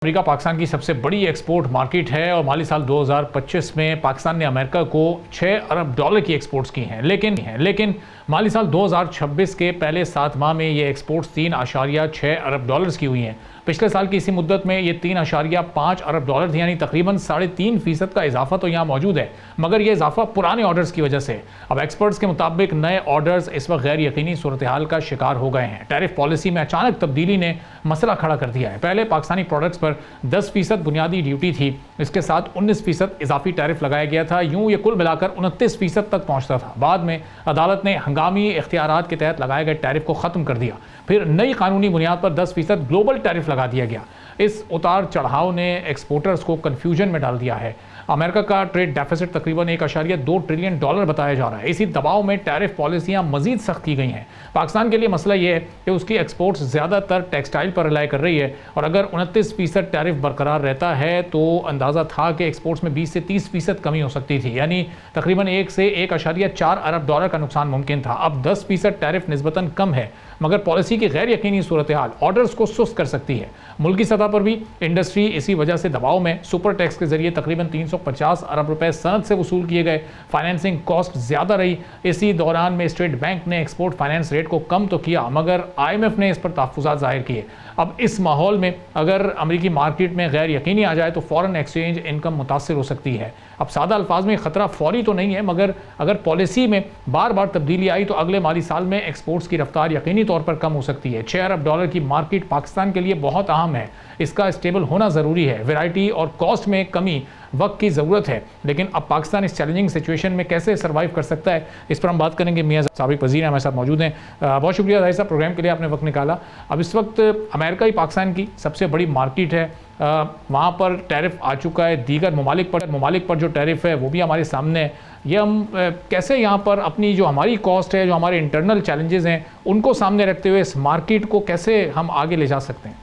America Pakistan की सबसे बड़ी एक्सपोर्ट मार्केट है और माली साल 2025 में पाकिस्तान ने अमेरिका को 6 अरब डॉलर की एक्सपोर्ट्स की हैं। लेकिन माली साल 2026 के पहले 7 माह में ये एक्सपोर्ट्स 3.6 अरब डॉलर्स की हुई हैं। पिछले साल की इसी मुद्दत में ये 3.5 अरब डॉलर थी, यानी तकरीबन 3.5% का इजाफा तो यहाँ मौजूद है, मगर ये इजाफा पुराने ऑर्डर्स की वजह से। अब एक्सपर्ट्स के मुताबिक नए ऑर्डर्स इस वक्त गैर यकीनी सूरत हाल का शिकार हो गए हैं। टैरिफ पॉलिसी में अचानक तब्दीली ने मसला खड़ा कर दिया है। पहले पाकिस्तानी प्रोडक्ट्स पर 10% बुनियादी ड्यूटी थी, इसके साथ 19% इजाफी टैरिफ लगाया गया था। यूं ये कुल मिलाकर 29% तक पहुंचता था। बाद में अदालत ने हंगामी इख्तियारात के तहत लगाए गए टैरिफ को ख़त्म कर दिया। फिर नई कानूनी बुनियाद पर 10% ग्लोबल टैरिफ लगा दिया गया। इस उतार चढ़ाव ने एक्सपोर्टर्स को कन्फ्यूजन में डाल दिया है। अमेरिका का ट्रेड डेफिसिट तकरीबन 1.2 ट्रिलियन डॉलर बताया जा रहा है। इसी दबाव में टैरिफ पॉलिसियां मजीद सख्त की गई हैं। पाकिस्तान के लिए मसला यह है कि उसकी एक्सपोर्ट्स ज़्यादातर टेक्सटाइल पर रिलाई कर रही है, और अगर 29% टैरिफ बरकरार रहता है तो अंदाज़ा था कि एक्सपोर्ट्स में 20 से 30% कमी हो सकती थी, यानी तकरीबन 1 से 1.4 अरब डॉलर का नुकसान मुमकिन था। अब 10% टैरिफ निस्बतन कम है, मगर पॉलिसी की गैर यकीनी सूरत हाल ऑर्डर्स को सुस्त कर सकती है। मुल्की सतह पर भी इंडस्ट्री इसी वजह से दबाव में। सुपर टैक्स के जरिए तकरीबन 350 अरब रुपए सनद से वसूल किए गए। फाइनेंसिंग कॉस्ट ज़्यादा रही। इसी दौरान में स्टेट बैंक ने एक्सपोर्ट फाइनेंस रेट को कम तो किया, मगर IMF ने इस पर तहफ़्फ़ुज़ात ज़ाहिर किए। अब इस माहौल में अगर अमरीकी मार्केट में गैर यकीनी आ जाए तो फ़ॉरेन एक्सचेंज इनकम मुतासिर हो सकती है। अब सादा अल्फाज में ख़तरा फौरी तो नहीं है, मगर अगर पॉलिसी में बार बार तब्दीली आई तो अगले माली साल में एक्सपोर्ट्स की रफ्तार यकीनी तौर पर कम हो सकती है। 6 अरब डॉलर की मार्केट पाकिस्तान के लिए बहुत अहम है, इसका स्टेबल होना ज़रूरी है। वैरायटी और कॉस्ट में कमी वक्त की ज़रूरत है, लेकिन अब पाकिस्तान इस चैलेंजिंग सिचुएशन में कैसे सर्वाइव कर सकता है, इस पर हम बात करेंगे। मियां साबिक वज़ीर हमारे साथ मौजूद हैं। बहुत शुक्रिया ज़ाहिर साहब, प्रोग्राम के लिए आपने वक्त निकाला। अब इस वक्त अमेरिका ही पाकिस्तान की सबसे बड़ी मार्केट है, वहाँ पर टैरिफ आ चुका है। दीगर ममालिक पर जो टैरिफ है वो भी हमारे सामने है। ये हम कैसे यहाँ पर अपनी जो हमारी कॉस्ट है, जो हमारे इंटरनल चैलेंजेस हैं, उनको सामने रखते हुए इस मार्केट को कैसे हम आगे ले जा सकते हैं?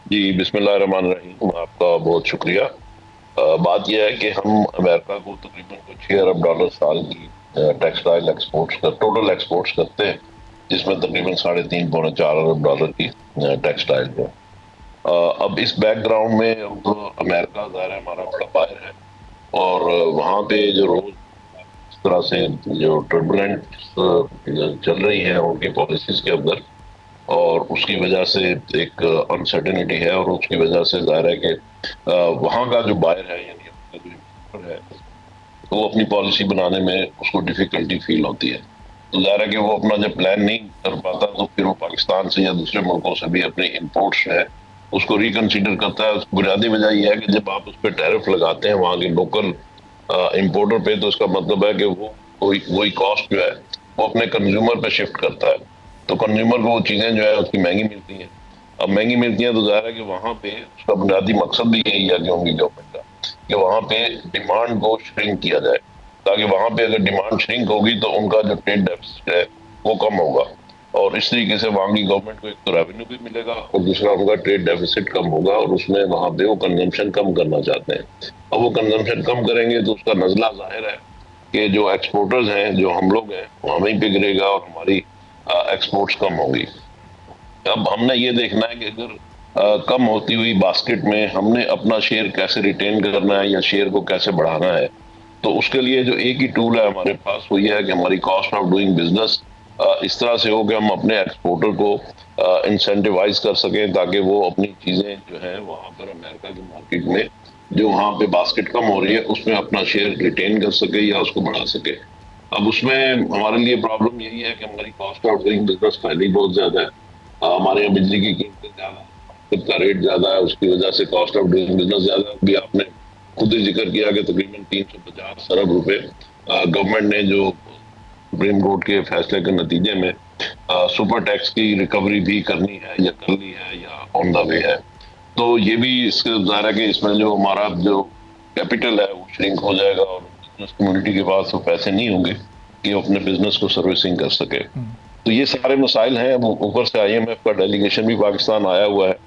जी, बिस्मिल्लाहिर्रहमानिर्रहीम। आपका बहुत शुक्रिया। बात यह है कि हम अमेरिका को तकरीबन 6 अरब डॉलर साल की टेक्सटाइल टोटल एक्सपोर्ट्स करते हैं, जिसमें तकरीबन 3.5 पौने 4 अरब डॉलर की टेक्सटाइल है। अब इस बैकग्राउंड में तो अमेरिका ज़ाहिर है हमारा बड़ा बायर है, और वहाँ पे जो रोज इस तरह से जो टर्बुलेंट चल रही है उनकी पॉलिसीज के अंदर, और उसकी वजह से एक अनसर्टेनिटी है, और उसकी वजह से जाहिर है कि वहाँ का जो बायर है यानी अपना जो इम्पोर्टर है तो वो अपनी पॉलिसी बनाने में उसको डिफिकल्टी फील होती है। तो जाहिर है कि वो अपना जब प्लान नहीं कर पाता तो फिर वो पाकिस्तान से या दूसरे मुल्कों से भी अपने इम्पोर्ट्स है उसको रिकंसीडर करता है। बुनियादी वजह यह है कि जब आप उस पर टैरिफ लगाते हैं वहाँ के लोकल इम्पोर्टर पे, तो इसका मतलब है कि वो वही कॉस्ट जो है वो अपने कंज्यूमर पे शिफ्ट करता है। तो कंज्यूमर को वो चीज़ें जो है उसकी महंगी मिलती हैं। अब महंगी मिलती हैं तो जाहिर है कि वहाँ पे उसका बुनियादी मकसद भी यही है कि उनकी गवर्नमेंट का कि वहाँ पे डिमांड को श्रिंक किया जाए, ताकि वहाँ पे अगर डिमांड श्रिंक होगी तो उनका जो ट्रेड डेफिसिट है वो कम होगा, और इस तरीके से वहाँ की गवर्नमेंट को एक तो रेवेन्यू भी मिलेगा और दूसरा उनका ट्रेड डेफिसिट कम होगा, और उसमें वहाँ पे वो कंजम्पशन कम करना चाहते हैं। अब वो कंजम्पशन कम करेंगे तो उसका नजला जाहिर है कि जो एक्सपोर्टर्स हैं, जो हम लोग हैं, वहीं पे गिरेगा और हमारी एक्सपोर्ट्स कम होंगी। अब हमने ये देखना है कि अगर कम होती हुई बास्केट में हमने अपना शेयर कैसे रिटेन करना है या शेयर को कैसे बढ़ाना है, तो उसके लिए जो एक ही टूल है हमारे पास वो ये है कि हमारी कॉस्ट ऑफ डूइंग बिजनेस इस तरह से हो कि हम अपने एक्सपोर्टर को इंसेंटिवाइज कर सकें, ताकि वो अपनी चीज़ें जो है वहाँ पर अमेरिका की मार्केट में जो वहाँ पे बास्केट कम हो रही है उसमें अपना शेयर रिटेन कर सके या उसको बढ़ा सके। अब उसमें हमारे लिए प्रॉब्लम यही है कि हमारी कॉस्ट ऑफ डूइंग बिजनेस पहले ही बहुत ज़्यादा है। हमारे यहाँ बिजली की कीमतें ज़्यादा है, खुद का रेट ज़्यादा है, उसकी वजह से कॉस्ट ऑफ डूइंग बिजनेस ज़्यादा है। भी आपने खुद ही जिक्र किया कि तकरीबन 350 अरब रुपए गवर्नमेंट ने जो सुप्रीम कोर्ट के फैसले के नतीजे में सुपर टैक्स की रिकवरी भी करनी है या कर ली है या ऑन द वे है, तो ये भी इसके ज़ाहिर है कि इसमें जो हमारा जो कैपिटल है वो श्रिंक हो जाएगा, और बिजनेस कम्युनिटी के पास वो पैसे नहीं होंगे कि वो अपने बिजनेस को सर्विसिंग कर सके। तो ये सारे मसाइल हैं। ऊपर से IMF का डेलीगेशन भी पाकिस्तान आया हुआ है,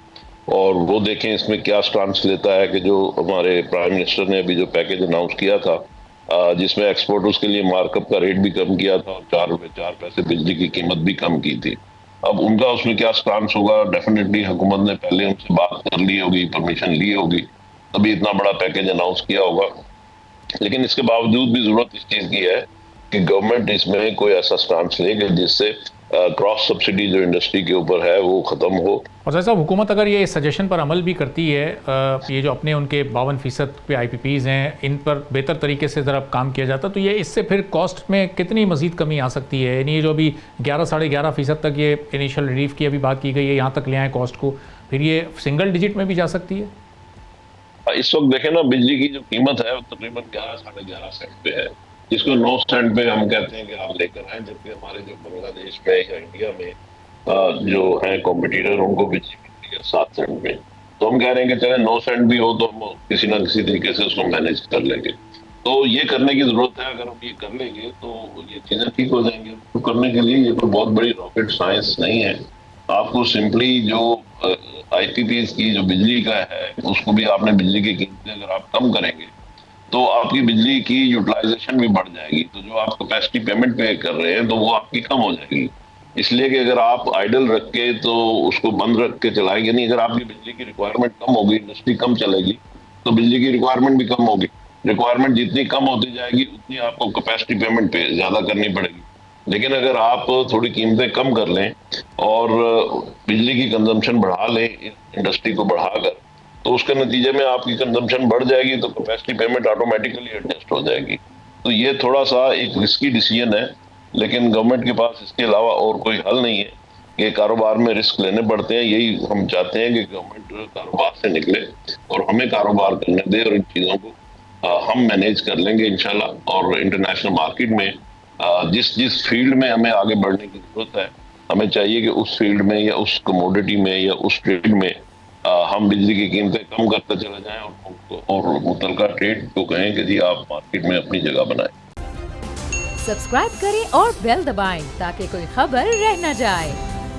और वो देखें इसमें क्या स्टांस लेता है कि जो हमारे प्राइम मिनिस्टर ने अभी जो पैकेज अनाउंस किया था, जिसमें एक्सपोर्टर्स के लिए मार्कअप का रेट भी कम किया था और 4 रुपए 4 पैसे बिजली की कीमत भी कम की थी। अब उनका उसमें क्या स्टांस होगा, डेफिनेटली हुकूमत ने पहले उनसे बात कर ली होगी, परमिशन ली होगी, तभी इतना बड़ा पैकेज अनाउंस किया होगा। लेकिन इसके बावजूद भी जरूरत इस चीज की है कि गवर्नमेंट इसमें कोई ऐसा स्टांस ले कि जिससे क्रॉस सब्सिडी जो इंडस्ट्री के ऊपर है वो खत्म हो। और जैसा हुकूमत अगर ये सजेशन पर अमल भी करती है, ये जो अपने उनके 52% पे IPPs हैं, इन पर बेहतर तरीके से ज़रा काम किया जाता, तो ये इससे फिर कॉस्ट में कितनी मज़ीद कमी आ सकती है? यानी ये जो अभी 11-11.5% तक ये इनिशियल रिलीफ की अभी बात की गई है, यहाँ तक ले आए कॉस्ट को, फिर ये सिंगल डिजिट में भी जा सकती है? इस वक्त देखें ना, बिजली की जो कीमत है वो तकरीबन 11-11.5 सेंट पे है, जिसको 9 सेंट पे हम कहते हैं कि आप लेकर आए, जबकि हमारे जो बांग्लादेश में या इंडिया में जो है कॉम्पिटिटर, उनको बिजली मिलती है 7 सेंट में। तो हम कह रहे हैं कि चले 9 सेंट भी हो तो हम किसी ना किसी तरीके से उसको मैनेज कर लेंगे। तो ये करने की जरूरत है। अगर हम ये कर लेंगे तो ये चीजें ठीक हो जाएंगी। तो करने के लिए ये कोई बहुत बड़ी रॉकेट साइंस नहीं है। आपको सिंपली जो IPPs की जो बिजली का है, उसको भी आपने बिजली की कीमतें अगर आप कम करेंगे तो आपकी बिजली की यूटिलाइजेशन भी बढ़ जाएगी। तो जो आप कैपेसिटी पेमेंट पे कर रहे हैं तो वो आपकी कम हो जाएगी। इसलिए कि अगर आप आइडल रख के तो उसको बंद रख के चलाएंगे नहीं, अगर आपकी बिजली की रिक्वायरमेंट कम होगी, इंडस्ट्री कम चलेगी, तो बिजली की रिक्वायरमेंट भी कम होगी। रिक्वायरमेंट जितनी कम होती जाएगी उतनी आपको कैपेसिटी पेमेंट पे ज्यादा करनी पड़ेगी। लेकिन अगर आप थोड़ी कीमतें कम कर लें और बिजली की कंजम्पशन बढ़ा लें इंडस्ट्री को बढ़ाकर, तो उसके नतीजे में आपकी कंजम्पशन बढ़ जाएगी, तो कैपेसिटी पेमेंट ऑटोमेटिकली एडजस्ट हो जाएगी। तो ये थोड़ा सा एक रिस्की डिसीजन है, लेकिन गवर्नमेंट के पास इसके अलावा और कोई हल नहीं है। ये कारोबार में रिस्क लेने पड़ते हैं। यही हम चाहते हैं कि गवर्नमेंट कारोबार से निकले और हमें कारोबार करने दे, और इन चीजों को हम मैनेज कर लेंगे इंशाल्लाह। और इंटरनेशनल मार्केट में जिस जिस फील्ड में हमें आगे बढ़ने की जरूरत है, हमें चाहिए कि उस फील्ड में या उस कमोडिटी में या उस ट्रेड में हम बिजली की कीमतें कम करते चले जाएं और मुतलका ट्रेड को कहें कि जी आप मार्केट में अपनी जगह बनाएं। सब्सक्राइब करें और बेल दबाएं ताकि कोई खबर रह न जाए।